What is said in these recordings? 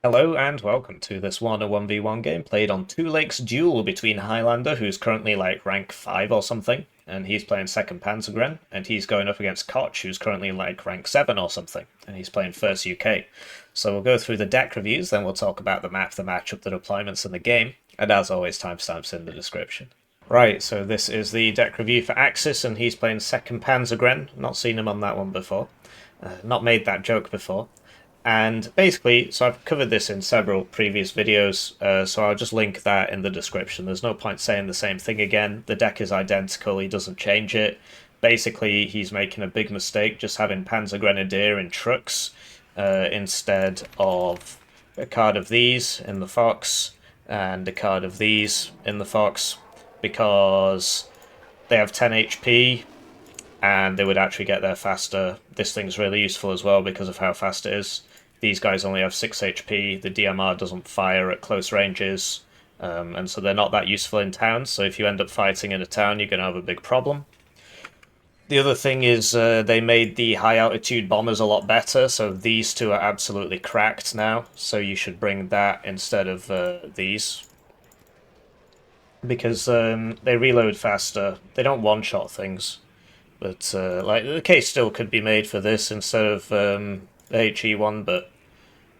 Hello and welcome to this Warno 1v1 game played on Two Lakes Duel between Highlander, who's currently like rank 5 or something, and he's playing second Panzergren, and he's going up against Kotch, who's currently like rank 7 or something, and he's playing first UK. So we'll go through the deck reviews, then we'll talk about the map, the matchup, the deployments, and the game, and as always, timestamps in the description. Right, so this is the deck review for Axis, and he's playing second Panzergren. Not seen him on that one before. Not made that joke before. And basically, so I've covered this in several previous videos, so I'll just link that in the description. There's no point saying the same thing again. The deck is identical, he doesn't change it. Basically, he's making a big mistake just having Panzer Grenadier in trucks instead of a card of these in the Fox and a card of these in the Fox, because they have 10 HP and they would actually get there faster. This thing's really useful as well because of how fast it is. These guys only have 6 HP, the DMR doesn't fire at close ranges, and so they're not that useful in towns, so if you end up fighting in a town, you're going to have a big problem. The other thing is they made the high altitude bombers a lot better, so these two are absolutely cracked now, so you should bring that instead of these. Because they reload faster, they don't one-shot things, but like the case still could be made for this instead of the HE one,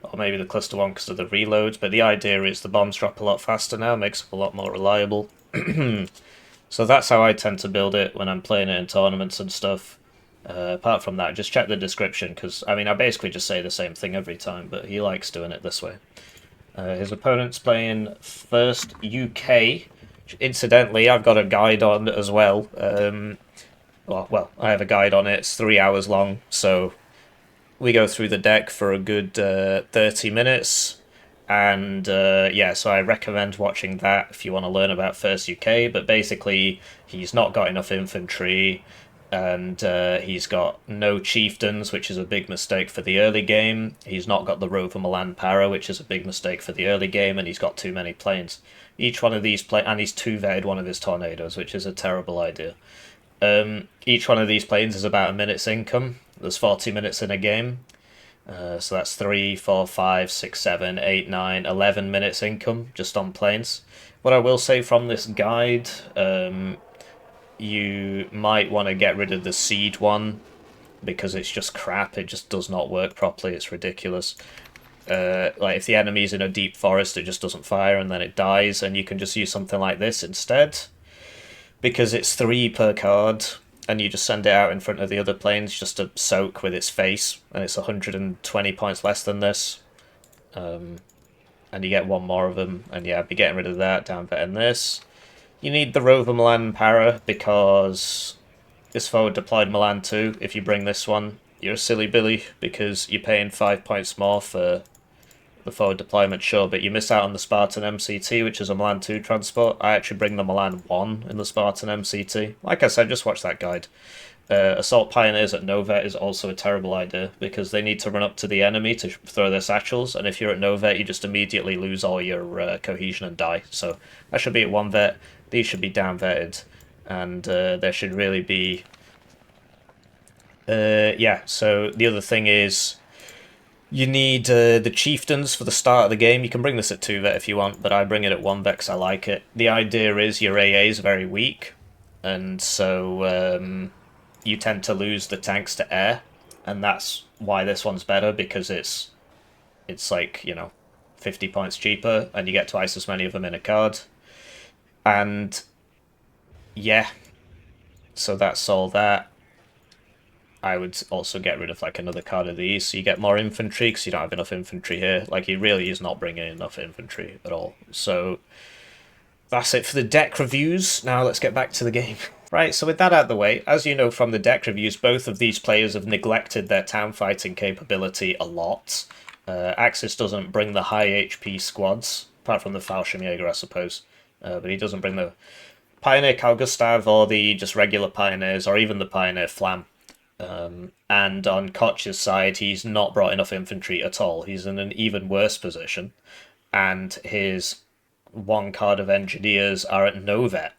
or maybe the cluster one because of the reloads. But the idea is the bombs drop a lot faster now, makes it a lot more reliable. So that's how I tend to build it when I'm playing it in tournaments and stuff. Apart from that, just check the description, because I mean I basically just say the same thing every time, but he likes doing it this way. His opponent's playing first UK. Incidentally, I've got a guide on as well. Well, I have a guide on it. It's 3 hours long, so we go through the deck for a good 30 minutes. And yeah, so I recommend watching that if you want to learn about First UK. But basically, he's not got enough infantry, and he's got no chieftains, which is a big mistake for the early game. He's not got the Rover Milan Para, which is a big mistake for the early game, and he's got too many planes. Each one of these and he's two-vetted one of his tornadoes, which is a terrible idea. Each one of these planes is about a minute's income. There's 40 minutes in a game. So that's 3, 4, 5, 6, 7, 8, 9, 11 minutes income just on planes. What I will say from this guide, you might want to get rid of the seed one because it's just crap. It just does not work properly. It's ridiculous. Like if the enemy's in a deep forest, it just doesn't fire and then it dies, and you can just use something like this instead, because it's 3 per card, and you just send it out in front of the other planes just to soak with its face, and it's 120 points less than this. And you get one more of them, and yeah, I'd be getting rid of that, downvetting this. You need the Rover Milan Para, because this forward deployed Milan 2, if you bring this one, you're a silly Billy, because you're paying 5 points more for the forward deployment, sure, but you miss out on the Spartan MCT, which is a Milan 2 transport. I actually bring the Milan 1 in the Spartan MCT. Like I said, just watch that guide. Assault Pioneers at Novet is also a terrible idea, because they need to run up to the enemy to throw their satchels, and if you're at Novet, you just immediately lose all your cohesion and die. So that should be at 1 vet, these should be down vetted, and there should really be... yeah, so the other thing is... You need the chieftains for the start of the game. You can bring this at 2 vet if you want, but I bring it at 1 vet because I like it. The idea is your AA is very weak, and so you tend to lose the tanks to air, and that's why this one's better, because it's like, you know, 50 points cheaper, and you get twice as many of them in a card. And yeah, so that's all that. I would also get rid of like another card of these, so you get more infantry, because you don't have enough infantry here. Like, he really is not bringing enough infantry at all. So that's it for the deck reviews. Now let's get back to the game. Right, so with that out of the way, as you know from the deck reviews, both of these players have neglected their town fighting capability a lot. Axis doesn't bring the high HP squads, apart from the Fallschirmjäger, I suppose. But he doesn't bring the Pioneer Carl Gustav, or the just regular Pioneers, or even the Pioneer Flam. And on Kotch's side, he's not brought enough infantry at all. He's in an even worse position, and his 1 card of engineers are at no vet.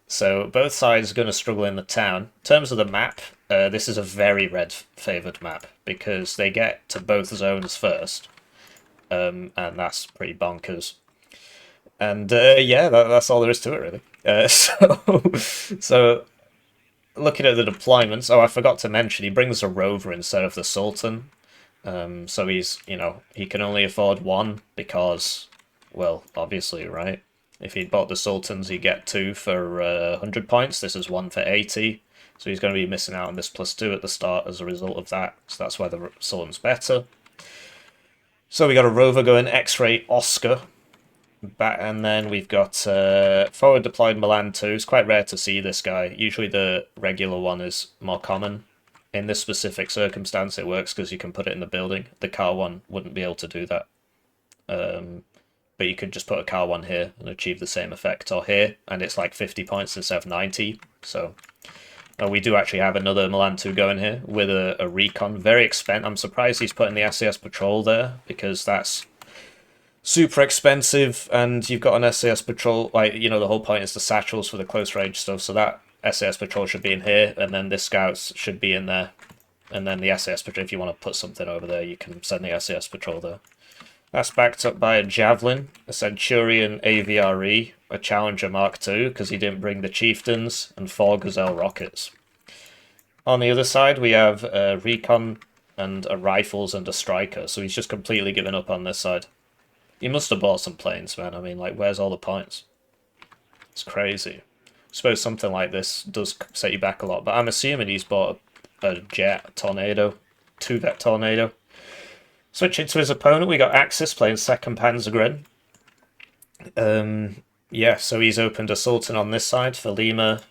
So both sides are going to struggle in the town. In terms of the map, this is a very red-favoured map, because they get to both zones first, and that's pretty bonkers. And yeah, that's all there is to it, really. So looking at the deployments, oh, I forgot to mention, he brings a rover instead of the Sultan. So he's, he can only afford one because, well, obviously, right? If he'd bought the Sultans, he'd get 2 for 100 points. This is 1 for 80. So he's going to be missing out on this +2 at the start as a result of that. So that's why the Sultan's better. So we got a rover going, X-Ray Oscar. And then we've got forward deployed Milan 2. It's quite rare to see this guy. Usually the regular one is more common. In this specific circumstance, it works because you can put it in the building. The car one wouldn't be able to do that. But you could just put a car one here and achieve the same effect. Or here, and it's like 50 points instead of 90. So we do actually have another Milan 2 going here with a recon. Very expensive. I'm surprised he's putting the SAS Patrol there because that's super expensive, and you've got an SAS Patrol, like, the whole point is the satchels for the close range stuff, so that SAS Patrol should be in here, and then this Scouts should be in there, and then the SAS Patrol, if you want to put something over there, you can send the SAS Patrol there. That's backed up by a Javelin, a Centurion AVRE, a Challenger Mark II, because he didn't bring the Chieftains, and 4 Gazelle rockets. On the other side, we have a Recon and a Rifles and a Striker, so he's just completely given up on this side. He must have bought some planes, man. I mean, like, where's all the points? It's crazy. I suppose something like this does set you back a lot, but I'm assuming he's bought a jet Tornado, 2-vet Tornado. Switching to his opponent, we got Axis playing 2nd Panzergren. Yeah, so he's opened a Sultan on this side for Lima,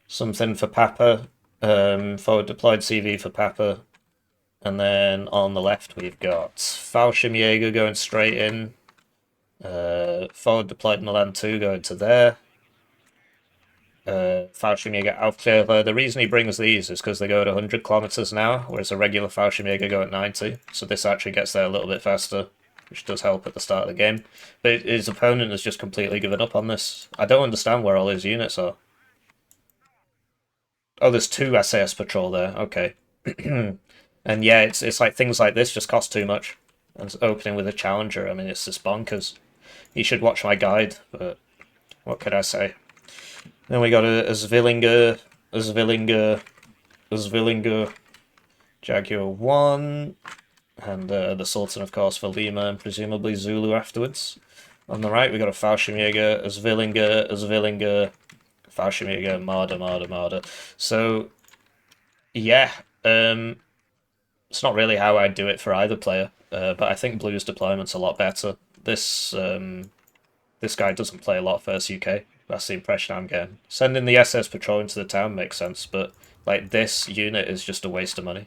something for Papa, forward deployed CV for Papa. And then on the left, we've got Fallschirmjäger going straight in. Forward deployed Milan 2 going to there. Fallschirmjäger Aufklärer. The reason he brings these is because they go at 100 kilometers an hour, whereas a regular Fallschirmjäger go at 90. So this actually gets there a little bit faster, which does help at the start of the game. But his opponent has just completely given up on this. I don't understand where all his units are. Oh, there's 2 SAS Patrol there. Okay. And yeah, it's like things like this just cost too much. And opening with a Challenger, I mean, it's just bonkers. You should watch my guide, but what could I say? Then we got a Zwillinger, Jaguar 1, and the Sultan, of course, for Lima, and presumably Zulu afterwards. On the right, we got a Fallschirmjäger, a Zwillinger, Fallschirmjäger, Marder. So, yeah, it's not really how I'd do it for either player, but I think Blue's deployment's a lot better. This guy doesn't play a lot versus UK. That's the impression I'm getting. Sending the SS Patrol into the town makes sense, but like this unit is just a waste of money.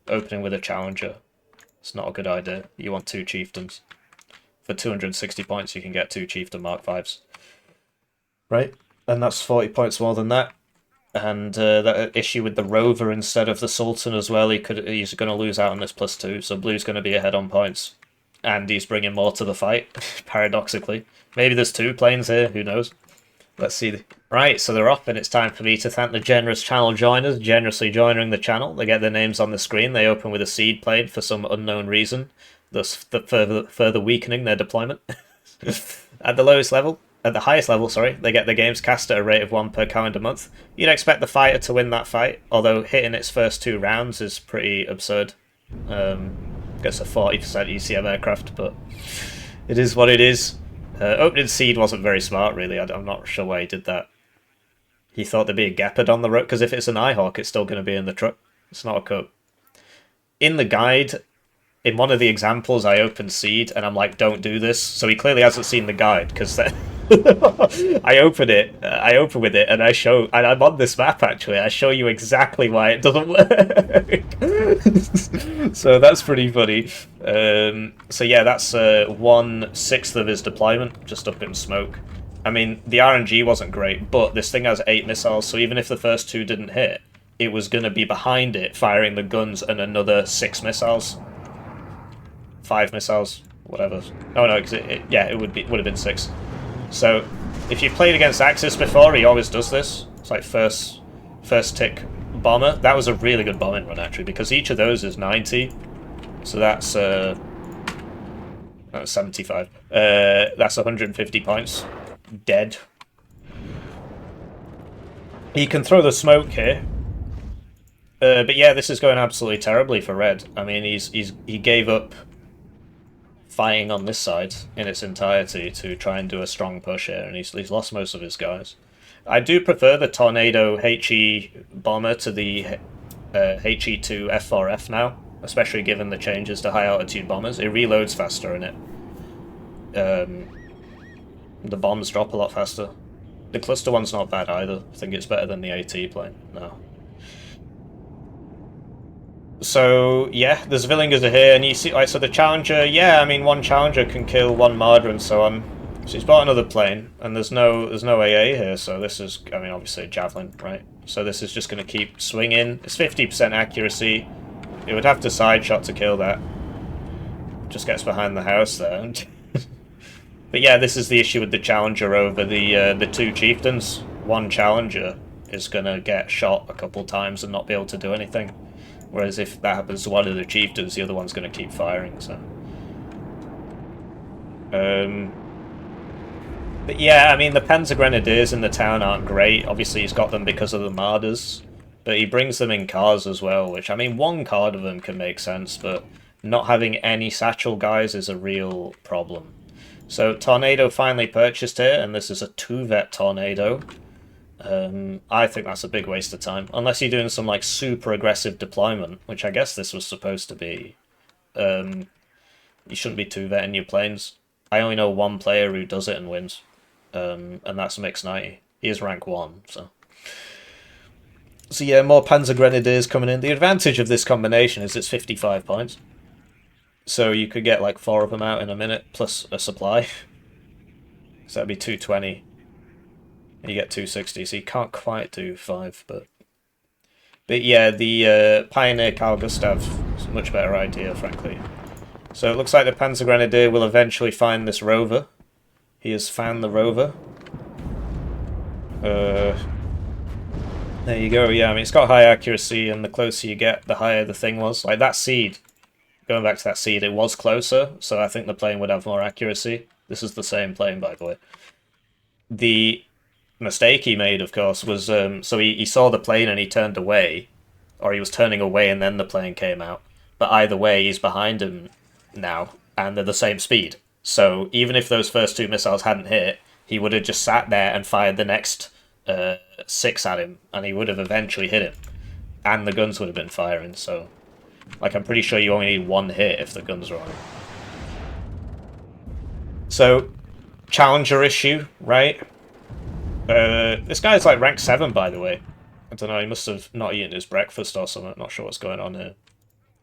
Opening with a Challenger, it's not a good idea. You want 2 Chieftains. For 260 points, you can get 2 Chieftain Mark 5s. Right? And that's 40 points more than that. And that issue with the Rover instead of the Sultan as well, he's going to lose out on this +2, so Blue's going to be ahead on points. And he's bringing more to the fight, paradoxically. Maybe there's 2 planes here, who knows? Let's see. Right, so they're up, and it's time for me to thank the generous channel joiners, generously joining the channel. They get their names on the screen, they open with a seed plane for some unknown reason, thus further weakening their deployment. At the highest level, they get their games cast at a rate of 1 per calendar month. You'd expect the fighter to win that fight, although hitting its first 2 rounds is pretty absurd. Gets a 40% ECM aircraft, but it is what it is. Opening seed wasn't very smart, really. I'm not sure why he did that. He thought there'd be a Gepard on the road, because if it's an Nighthawk, it's still going to be in the truck. It's not a Cup. In the guide, in one of the examples, I opened seed, and I'm like, don't do this. So he clearly hasn't seen the guide, because I open with it, and I'm on this map, actually. I show you exactly why it doesn't work. So that's pretty funny. So yeah, that's 1/6 of his deployment, just up in smoke. I mean, the RNG wasn't great, but this thing has 8 missiles, so even if the first 2 didn't hit, it was going to be behind it, firing the guns and another 6 missiles. 5 missiles, whatever. Oh no, because it would have been 6. So, if you've played against Axis before, he always does this. It's like first tick bomber. That was a really good bombing run, actually, because each of those is 90. So that's That's 75. That's 150 points. Dead. He can throw the smoke here. But yeah, this is going absolutely terribly for red. I mean, he gave up fighting on this side in its entirety to try and do a strong push here, and he's lost most of his guys. I do prefer the Tornado HE bomber to the HE2 F4F now, especially given the changes to high altitude bombers. It reloads faster and the bombs drop a lot faster. The cluster one's not bad either. I think it's better than the AT plane. No. So yeah, there's Villingers are here, and you see, like, so the Challenger. Yeah, I mean, one Challenger can kill one Marder and so on. So he's bought another plane, and there's no AA here. So this is, I mean, obviously a Javelin, right? So this is just going to keep swinging. It's 50% accuracy. It would have to side shot to kill that. Just gets behind the house there. But yeah, this is the issue with the Challenger over the two Chieftains. One Challenger is going to get shot a couple times and not be able to do anything. Whereas if that happens to one of the Chieftains, the other one's going to keep firing, so... But yeah, I mean, the Panzer Grenadiers in the town aren't great. Obviously, he's got them because of the Marders. But he brings them in cars as well, which, I mean, one card of them can make sense, but not having any satchel guys is a real problem. So, Tornado finally purchased here, and this is a 2-vet Tornado. I think that's a big waste of time. Unless you're doing some, like, super aggressive deployment, which I guess this was supposed to be. You shouldn't be 2-vetting your planes. I only know one player who does it and wins. And that's Mix90. He is rank 1, so... So yeah, more Panzer Grenadiers coming in. The advantage of this combination is it's 55 points. So you could get, like, 4 of them out in a minute, plus a supply. So that'd be 220. You get 260, so you can't quite do 5, but yeah, the Pioneer Carl Gustav is a much better idea, frankly. So it looks like the Panzer Grenadier will eventually find this rover. He has found the rover. There you go, yeah, I mean, it's got high accuracy, and the closer you get, the higher the thing was. Like, that seed, going back to that seed, it was closer, so I think the plane would have more accuracy. This is the same plane, by the way. The mistake he made, of course, was so he saw the plane and he turned away, or he was turning away and then the plane came out. But either way, he's behind him now, and they're the same speed. So even if those first 2 missiles hadn't hit, he would have just sat there and fired the next 6 at him, and he would have eventually hit him. And the guns would have been firing, so... Like, I'm pretty sure you only need 1 hit if the guns are on him. So, Challenger issue, right? This guy's like rank 7, by the way. I don't know, he must have not eaten his breakfast or something. Not sure what's going on here.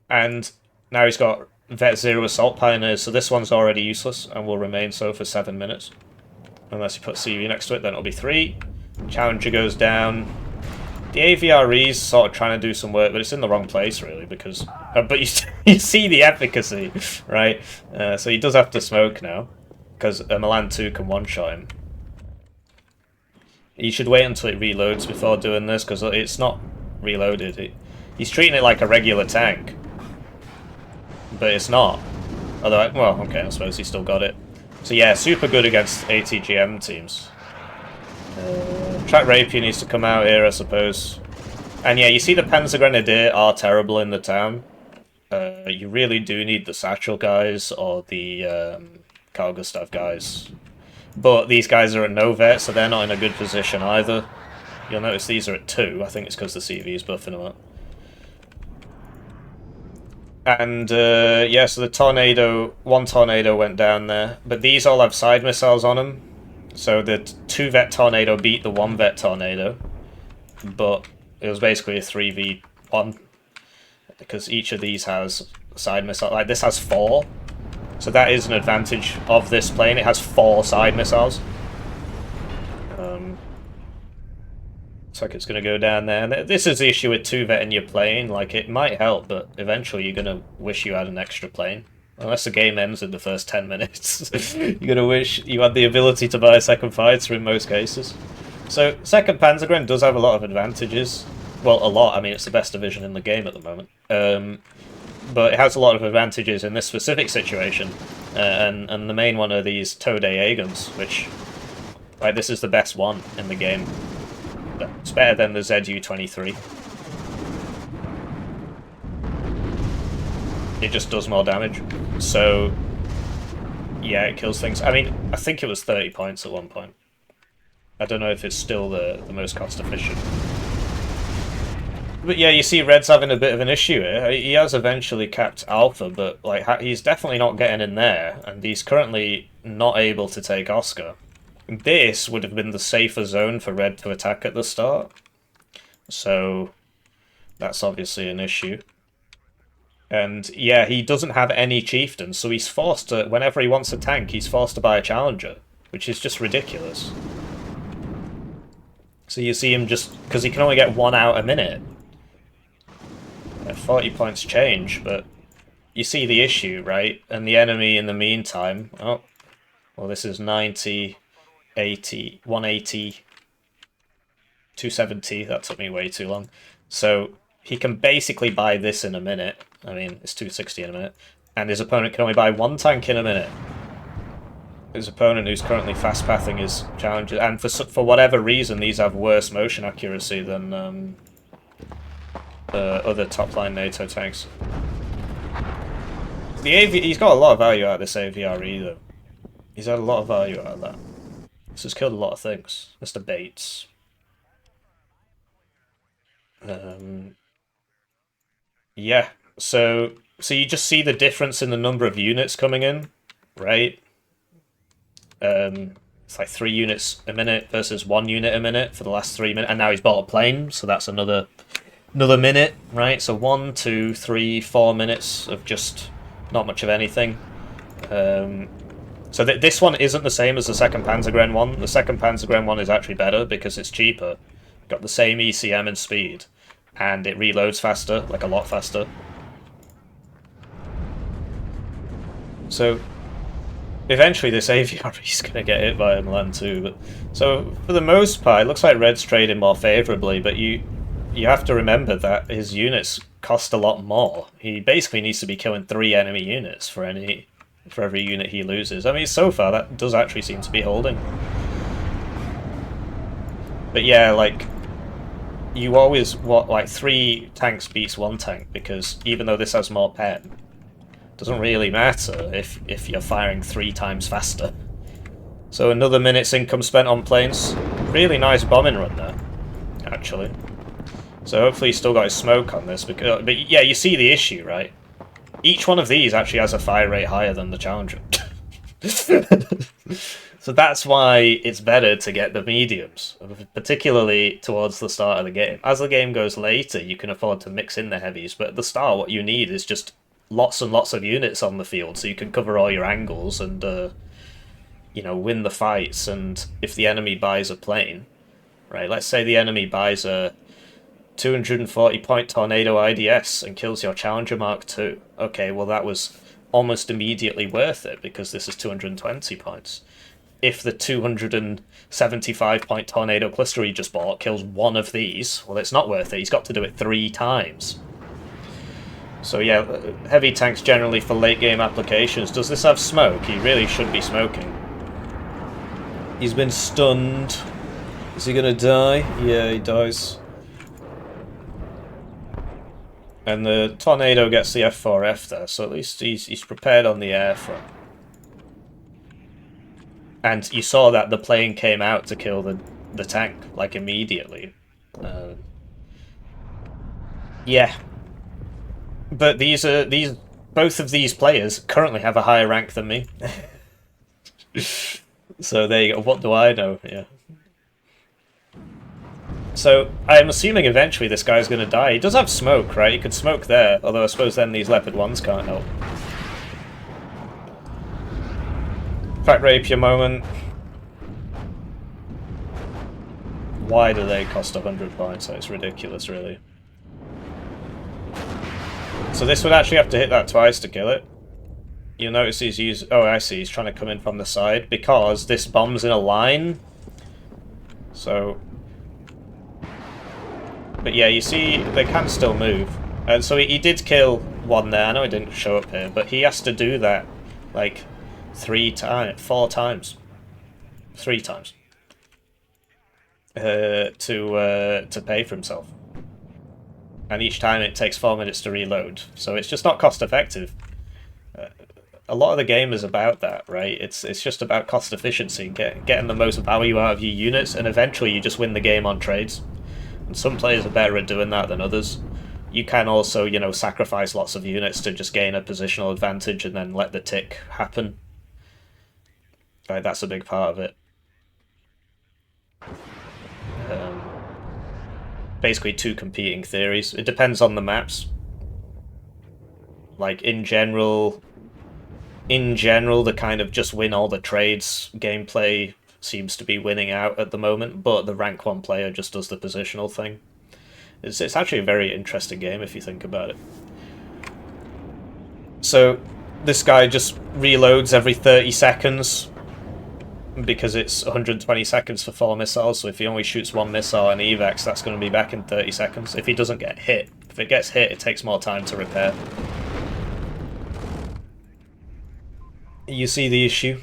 And now he's got Vet 0 Assault Pioneers, so this one's already useless and will remain so for 7 minutes. Unless you put CV next to it, then it'll be 3. Challenger goes down. The AVRE's sort of trying to do some work, but it's in the wrong place, really, because... but you see the efficacy, right? So he does have to smoke now, because a Milan 2 can one-shot him. You should wait until it reloads before doing this, because it's not reloaded. He's treating it like a regular tank. But it's not. Although, well, okay, I suppose he still got it. So yeah, super good against ATGM teams. Track Rapier needs to come out here, I suppose. And yeah, you see the Panzer Grenadier are terrible in the town. You really do need the Satchel guys, or the Carl Gustav guys. But these guys are at no vet, so they're not in a good position either. You'll notice these are at 2. I think it's because the CV is buffing them up. And, yeah, so the Tornado... 1 Tornado went down there. But these all have side missiles on them. So the 2-vet Tornado beat the 1-vet Tornado. But it was basically a 3v1. Because each of these has side missiles. Like, this has 4. So that is an advantage of this plane. It has 4 side missiles. Looks like it's going to go down there. And this is the issue with 2-vet in your plane. Like, it might help, but eventually you're going to wish you had an extra plane. Unless the game ends in the first 10 minutes. You're going to wish you had the ability to buy a second fighter in most cases. So, 2nd Panzergren does have a lot of advantages. Well, a lot. I mean, it's the best division in the game at the moment. but it has a lot of advantages in this specific situation, and the main one are these Tode A guns, which, like, this is the best one in the game. It's better than the ZU-23. It just does more damage, so yeah, it kills things. I mean, I think it was 30 points at one point. I don't know if it's still the most cost efficient. But yeah, you see Red's having a bit of an issue here. He has eventually capped Alpha, but like he's definitely not getting in there, and he's currently not able to take Oscar. This would have been the safer zone for Red to attack at the start, so that's obviously an issue. And yeah, he doesn't have any chieftains, so he's forced to, whenever he wants a tank, he's forced to buy a challenger, which is just ridiculous. So you see him just, because he can only get one out a minute. 40 points change, but you see the issue, right? And the enemy in the meantime, oh, well, this is 90, 80, 180, 270, that took me way too long. So he can basically buy this in a minute. I mean, it's 260 in a minute. And his opponent can only buy one tank in a minute. His opponent, who's currently fast-pathing his challenges, and for whatever reason, these have worse motion accuracy than other top-line NATO tanks. He's got a lot of value out of this AVRE, though. He's had a lot of value out of that. This has killed a lot of things. Mr. Bates. Yeah, so you just see the difference in the number of units coming in, right? It's like 3 units a minute versus 1 unit a minute for the last 3 minutes, and now he's bought a plane, so that's another minute, right? So 1, 2, 3, 4 minutes of just not much of anything. So this one isn't the same as the second Panzergren one. The second Panzergren one is actually better because it's cheaper. Got the same ECM and speed, and it reloads faster, like a lot faster. So eventually this AVR is going to get hit by a Milan too. But so for the most part, it looks like Red's trading more favourably, but you have to remember that his units cost a lot more. He basically needs to be killing 3 enemy units for every unit he loses. I mean, so far that does actually seem to be holding. But yeah, like, you always want, like, 3 tanks beats 1 tank, because even though this has more pen, it doesn't really matter if you're firing 3 times faster. So another minute's income spent on planes. Really nice bombing run there, actually. So hopefully he's still got his smoke on this, because, but yeah, you see the issue, right? Each one of these actually has a fire rate higher than the Challenger. So that's why it's better to get the mediums, particularly towards the start of the game. As the game goes later, you can afford to mix in the heavies, but at the start what you need is just lots and lots of units on the field, so you can cover all your angles and, you know, win the fights. And if the enemy buys a plane, right, let's say the enemy buys a 240-point Tornado IDS and kills your Challenger Mark II. Okay, well that was almost immediately worth it, because this is 220 points. If the 275-point Tornado Cluster he just bought kills one of these, well, it's not worth it. He's got to do it 3 times. So yeah, heavy tanks generally for late-game applications. Does this have smoke? He really should be smoking. He's been stunned. Is he gonna die? Yeah, he dies. And the Tornado gets the F4F there, so at least he's prepared on the air front. And you saw that the plane came out to kill the tank, like, immediately. Yeah. But both of these players currently have a higher rank than me. So there you go. What do I know? Yeah. So I'm assuming eventually this guy's going to die. He does have smoke, right? He could smoke there, although I suppose then these Leopard 1s can't help. Fact Rapier moment. Why do they cost 100 points? It's ridiculous, really. So this would actually have to hit that twice to kill it. You'll notice he's using... Oh, I see. He's trying to come in from the side, because this bomb's in a line. So... But yeah, you see, they can still move. And so he did kill one there. I know it didn't show up here, but he has to do that like 4 times, 3 times to pay for himself, and each time it takes 4 minutes to reload. So it's just not cost effective. A lot of the game is about that, right? It's just about cost efficiency, getting the most value out of your units, and eventually you just win the game on trades. And some players are better at doing that than others. You can also, you know, sacrifice lots of units to just gain a positional advantage and then let the tick happen. Right, that's a big part of it. Basically 2 competing theories. It depends on the maps. Like, in general, the kind of just win all the trades gameplay seems to be winning out at the moment, but the rank 1 player just does the positional thing. It's actually a very interesting game if you think about it. So this guy just reloads every 30 seconds because it's 120 seconds for 4 missiles, so if he only shoots 1 missile and evacs, that's going to be back in 30 seconds. If he doesn't get hit, if it gets hit, it takes more time to repair. You see the issue?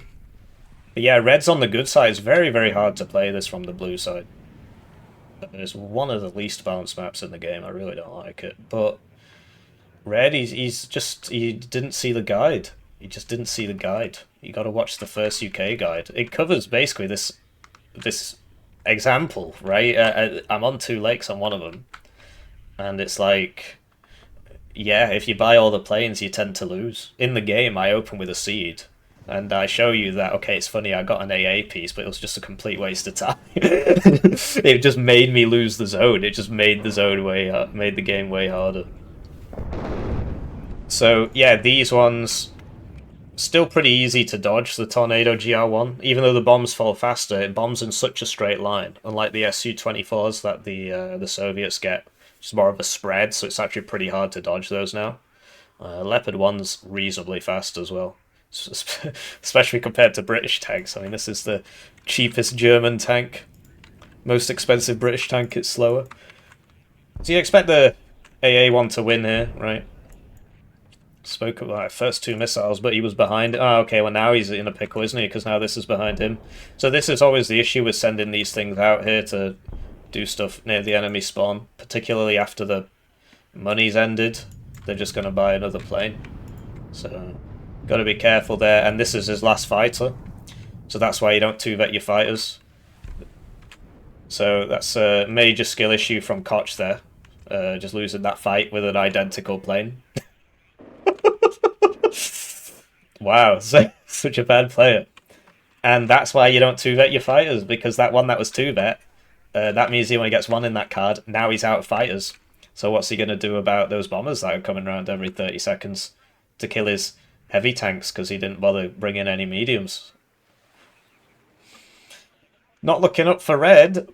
But yeah, red's on the good side. It's very, very hard to play this from the blue side. It's one of the least balanced maps in the game. I really don't like it. But red, he didn't see the guide. He just didn't see the guide. You got to watch the first UK guide. It covers basically this example, right? I'm on 2 lakes on one of them, and it's like, yeah, if you buy all the planes, you tend to lose. In the game, I open with a seed, and I show you that, okay, it's funny, I got an AA piece, but it was just a complete waste of time. It just made me lose the zone. It just made the zone made the game way harder. So, yeah, these ones, still pretty easy to dodge, the Tornado GR1. Even though the bombs fall faster, it bombs in such a straight line, unlike the Su-24s that the Soviets get. It's more of a spread, so it's actually pretty hard to dodge those now. Leopard 1's reasonably fast as well, especially compared to British tanks. I mean, this is the cheapest German tank, most expensive British tank. It's slower. So you expect the AA1 to win here, right? Spoke about first 2 missiles, but he was behind. Oh, okay, well now he's in a pickle, isn't he? Because now this is behind him. So this is always the issue with sending these things out here to do stuff near the enemy spawn, particularly after the money's ended. They're just going to buy another plane. So, got to be careful there. And this is his last fighter, so that's why you don't 2-vet your fighters. So that's a major skill issue from Kotch there. Just losing that fight with an identical plane. Wow, such a bad player. And that's why you don't 2-vet your fighters, because that one that was 2-vet, that means he only gets 1 in that card. Now he's out of fighters. So what's he going to do about those bombers that are coming around every 30 seconds to kill his heavy tanks because he didn't bother bringing any mediums? Not looking up for red.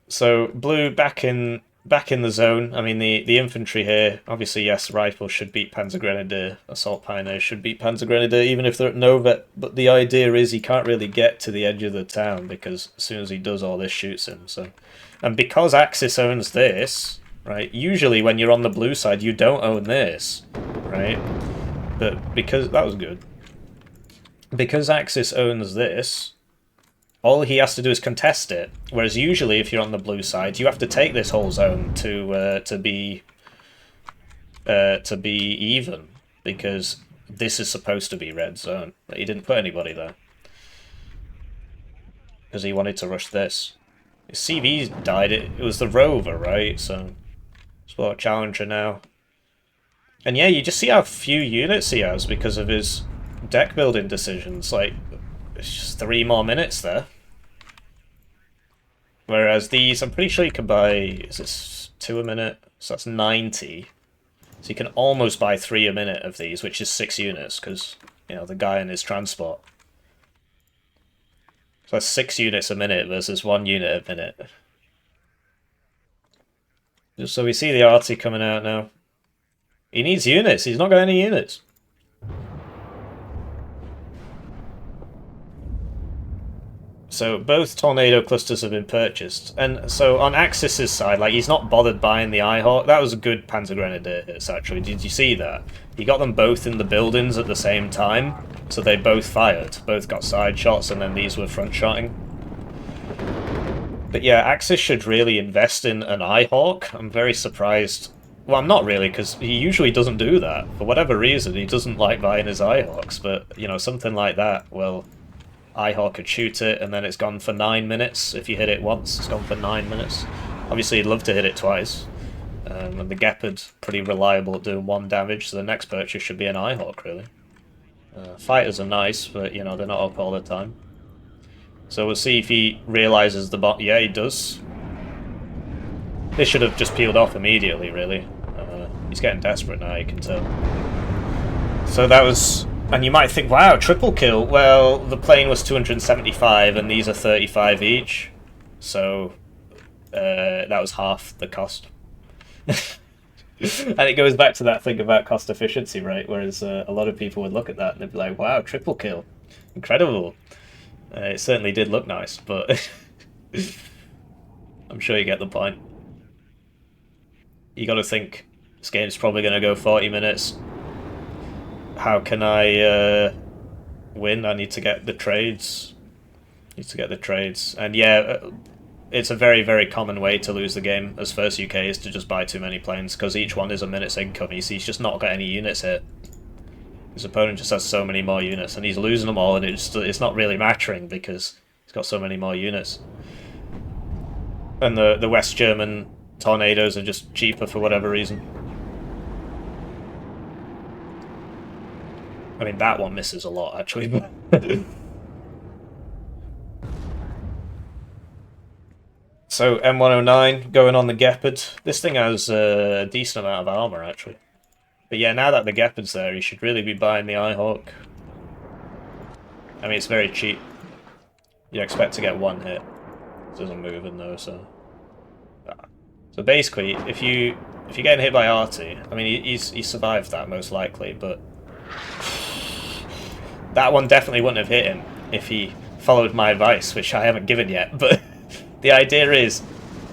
So blue back in the zone. I mean, the infantry here, obviously, yes, rifles should beat Panzergrenadier. Assault Pioneers should beat Panzergrenadier, even if they're at no vet. But the idea is he can't really get to the edge of the town, because as soon as he does, all this shoots him. So, and because Axis owns this, right, usually when you're on the blue side, you don't own this, right? But because, that was good. Because Axis owns this, all he has to do is contest it. Whereas usually, if you're on the blue side, you have to take this whole zone to be even, because this is supposed to be red zone. But he didn't put anybody there because he wanted to rush this. His CV died. It was the rover, right? So it's a challenger now. And yeah, you just see how few units he has because of his deck building decisions. Like, it's just 3 more minutes there. Whereas these, I'm pretty sure you can buy, is this 2 a minute? So that's 90. So you can almost buy 3 a minute of these, which is 6 units, because, you know, the guy in his transport. So that's 6 units a minute versus 1 unit a minute. So we see the arty coming out now. He needs units, he's not got any units. So both tornado clusters have been purchased, and so on Axis's side, like, he's not bothered buying the Eyehawk. That was a good Panzer Grenadier hits, actually. Did you see that? He got them both in the buildings at the same time, so they both fired. Both got side shots, and then these were front shotting. But yeah, Axis should really invest in an Eyehawk. I'm very surprised. Well, I'm not really, because he usually doesn't do that. For whatever reason, he doesn't like buying his Eyehawks, but, you know, something like that, well, Eyehawk could shoot it, and then it's gone for 9 minutes. If you hit it once, it's gone for 9 minutes. Obviously, you'd love to hit it twice. And the Gepard's pretty reliable at doing 1 damage, so the next purchase should be an Eyehawk, really. Fighters are nice, but, you know, they're not up all the time. So we'll see if he realises the bot. Yeah, he does. This should have just peeled off immediately, really. He's getting desperate now, you can tell. So that was... And you might think, wow, triple kill. Well, the plane was 275 and these are 35 each. So that was half the cost. And it goes back to that thing about cost efficiency, right? Whereas a lot of people would look at that and they'd be like, wow, triple kill. Incredible. It certainly did look nice, but I'm sure you get the point. You got to think, this game's probably going to go 40 minutes. How can I win? I need to get the trades. And yeah, it's a very, very common way to lose the game as First UK is to just buy too many planes, because each one is a minute's income. He's just not got any units here. His opponent just has so many more units, and he's losing them all, and it's not really mattering because he's got so many more units. And the West German tornadoes are just cheaper for whatever reason. I mean, that one misses a lot, actually. So, M109 going on the Gepard. This thing has a decent amount of armour, actually. But yeah, now that the Gepard's there, you should really be buying the Eyehawk. I mean, it's very cheap. You expect to get 1 hit. It doesn't move in though, so... So basically, if you're getting hit by Arty, I mean, he survived that most likely, but... That one definitely wouldn't have hit him if he followed my advice, which I haven't given yet, but... The idea is,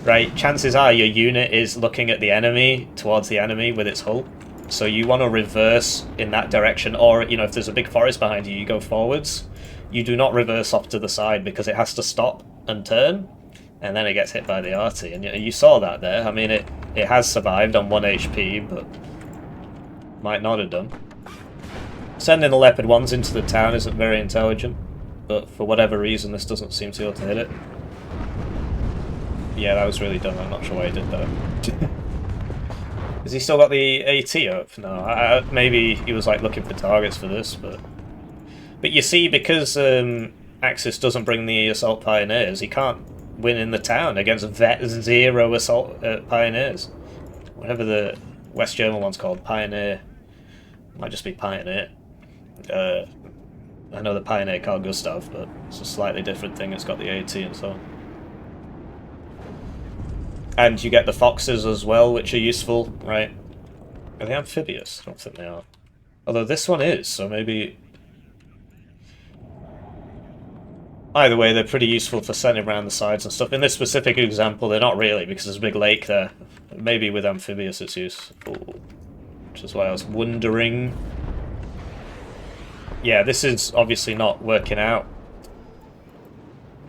right, chances are your unit is looking at the enemy, towards the enemy with its hull. So you want to reverse in that direction, or, you know, if there's a big forest behind you, you go forwards. You do not reverse off to the side because it has to stop and turn, and then it gets hit by the Arty. And you saw that there. I mean, it has survived on 1 HP, but might not have done. Sending the Leopard 1s into the town isn't very intelligent, but for whatever reason, this doesn't seem to be able to hit it. Yeah, that was really dumb. I'm not sure why he did that. Has he still got the AT up? No, maybe he was like looking for targets for this, but you see, because Axis doesn't bring the assault pioneers, he can't win in the town against Vet 0 assault pioneers. Whatever the West German one's called, Pioneer. Might just be Pioneer. I know the Pioneer Carl Gustav, but it's a slightly different thing. It's got the AT and so on. And you get the Foxes as well, which are useful, right? Are they amphibious? I don't think they are. Although this one is, so maybe... Either way, they're pretty useful for sending around the sides and stuff. In this specific example, they're not really, because there's a big lake there. Maybe with amphibious it's useful. Which is why I was wondering... Yeah, this is obviously not working out.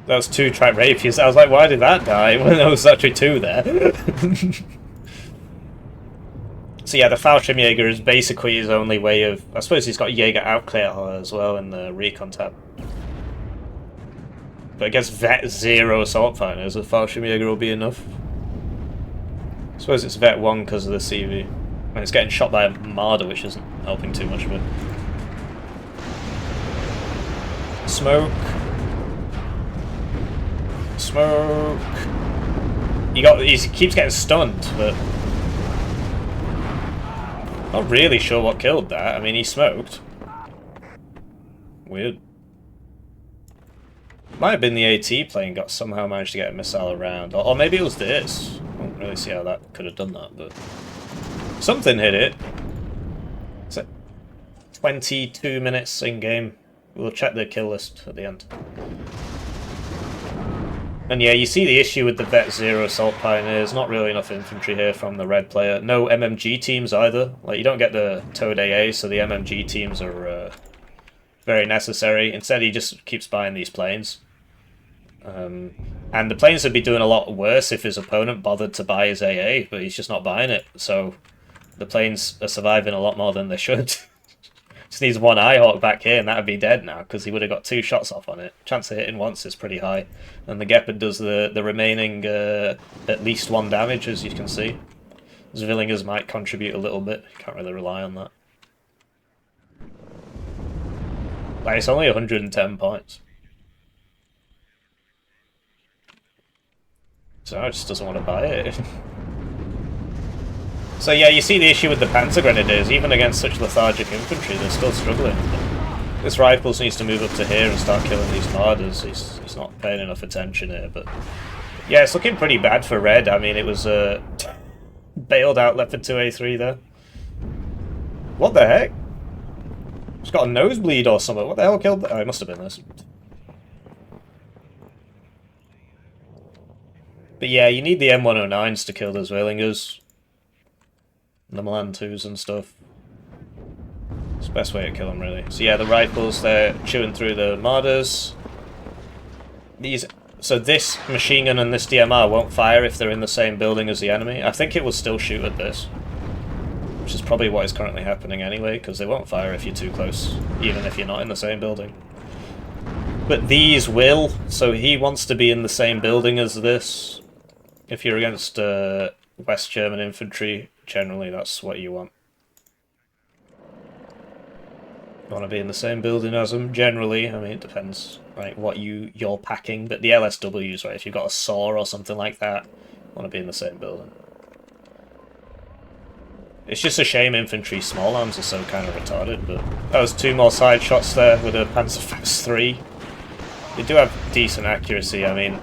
That was 2 Trirapiers. I was like, why did that die? Well, there was actually 2 there. So yeah, the Fallschirmjäger is basically his only way of... I suppose he's got Jaeger Aufklärer as well in the recon tab. But against Vet 0 assault fighters, a Fallschirmjäger will be enough. I suppose it's Vet 1 because of the CV. And it's getting shot by a Marder, which isn't helping too much of it. Smoke. Smoke. He keeps getting stunned, but not really sure what killed that. I mean, he smoked. Weird. Might have been the AT plane somehow managed to get a missile around, or maybe it was this. I don't really see how that could have done that, but something hit it. It's at 22 minutes in game. We'll check the kill list at the end. And yeah, you see the issue with the Vet Zero Assault Pioneers. Not really enough infantry here from the red player. No MMG teams either. Like, you don't get the Toad AA, so the MMG teams are very necessary. Instead, he just keeps buying these planes. And the planes would be doing a lot worse if his opponent bothered to buy his AA, but he's just not buying it. So the planes are surviving a lot more than they should. Just needs one Eyehawk back here and that would be dead now, because he would have got 2 shots off on it. Chance of hitting once is pretty high. And the Gepard does the remaining at least 1 damage, as you can see. Zwillingers might contribute a little bit. Can't really rely on that. Like, it's only 110 points. So it just doesn't want to buy it. So yeah, you see the issue with the Panzer Grenadiers. Even against such lethargic infantry, they're still struggling. This Rifles needs to move up to here and start killing these Marders. He's not paying enough attention here, but yeah, it's looking pretty bad for Red. I mean, it was bailed out Leopard 2A3 there. What the heck? It's got a nosebleed or something. What the hell killed that? Oh, it must have been this. But yeah, you need the M109s to kill the Zwillingers. The Milan 2s and stuff. It's the best way to kill them, really. So yeah, the Rifles, they're chewing through the Marders. So this machine gun and this DMR won't fire if they're in the same building as the enemy. I think it will still shoot at this. Which is probably what is currently happening anyway, because they won't fire if you're too close, even if you're not in the same building. But these will, so he wants to be in the same building as this. If you're against West German infantry, generally that's what you want. You want to be in the same building as them, generally. I mean, it depends, right, what you're packing, but the LSWs, right, if you've got a SAW or something like that, you want to be in the same building. It's just a shame infantry small arms are so kind of retarded, but that was 2 more side shots there with a Panzerfaust 3. They do have decent accuracy, I mean,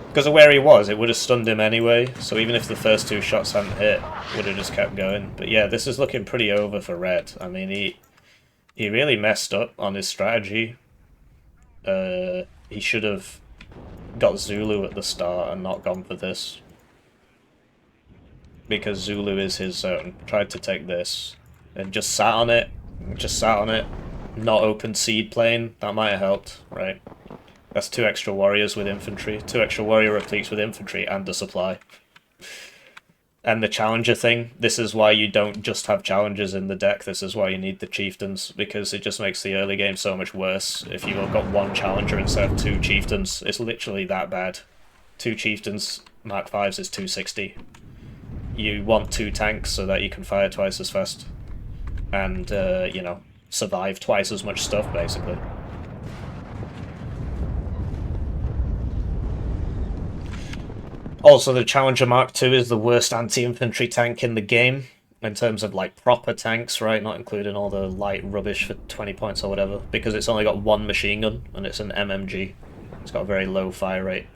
because of where he was, it would have stunned him anyway, so even if the first 2 shots hadn't hit, it would have just kept going. But yeah, this is looking pretty over for Red. I mean, he really messed up on his strategy. He should have got Zulu at the start and not gone for this. Because Zulu is his zone. Tried to take this and just sat on it. Not open seed plane. That might have helped, right? That's 2 extra warriors with infantry. 2 extra warrior repliques with infantry and a supply. And the challenger thing, this is why you don't just have challengers in the deck. This is why you need the chieftains, because it just makes the early game so much worse. If you've got 1 challenger instead of 2 chieftains, it's literally that bad. 2 chieftains, Mark 5s is 260. You want 2 tanks so that you can fire twice as fast. And, you know, survive twice as much stuff, basically. Also, the Challenger Mark II is the worst anti-infantry tank in the game, in terms of, like, proper tanks, right? Not including all the light rubbish for 20 points or whatever, because it's only got 1 machine gun, and it's an MMG. It's got a very low fire rate.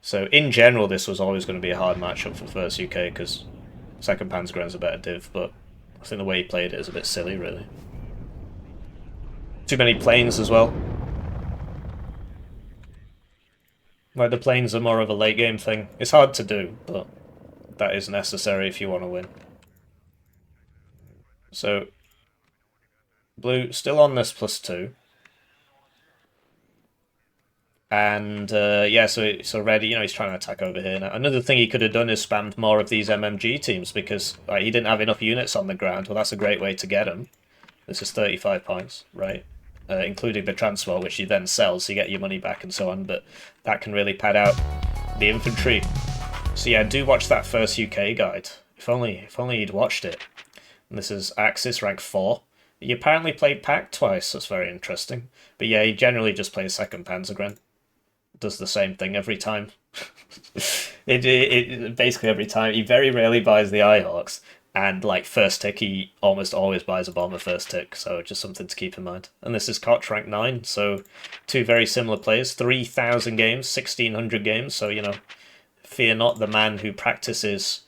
So, in general, this was always going to be a hard matchup for 1st UK, because 2nd Panzergren's a better div, but I think the way he played it is a bit silly, really. Too many planes as well. Like, the planes are more of a late game thing. It's hard to do, but that is necessary if you want to win. So, Blue still on this +2. And, yeah, so Red, you know, he's trying to attack over here now. Another thing he could have done is spammed more of these MMG teams, because he didn't have enough units on the ground. Well, that's a great way to get them. This is 35 points, right? Including the transport, which you then sell, so you get your money back and so on, but that can really pad out the infantry. So yeah, do watch that 1st UK guide. If only you'd watched it. And this is Axis, rank 4. He apparently played Pack twice, that's very interesting. But yeah, he generally just plays 2nd Panzergren. Does the same thing every time. it basically every time. He very rarely buys the Eyehawks. And, like, 1st tick, he almost always buys a bomber 1st tick, so just something to keep in mind. And this is Kotch, rank 9, so 2 very similar players. 3,000 games, 1,600 games, so, you know, fear not the man who practices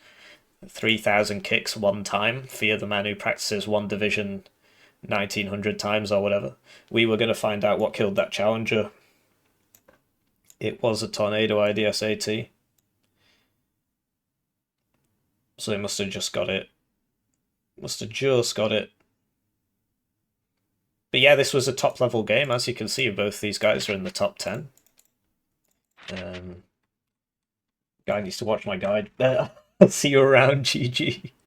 3,000 kicks 1 time. Fear the man who practices 1 division 1,900 times or whatever. We were going to find out what killed that Challenger It was a Tornado IDSAT. So they must have just got it. Must have just got it. But yeah, this was a top level game. As you can see, both these guys are in the top 10. Guy needs to watch my guide. See you around, GG.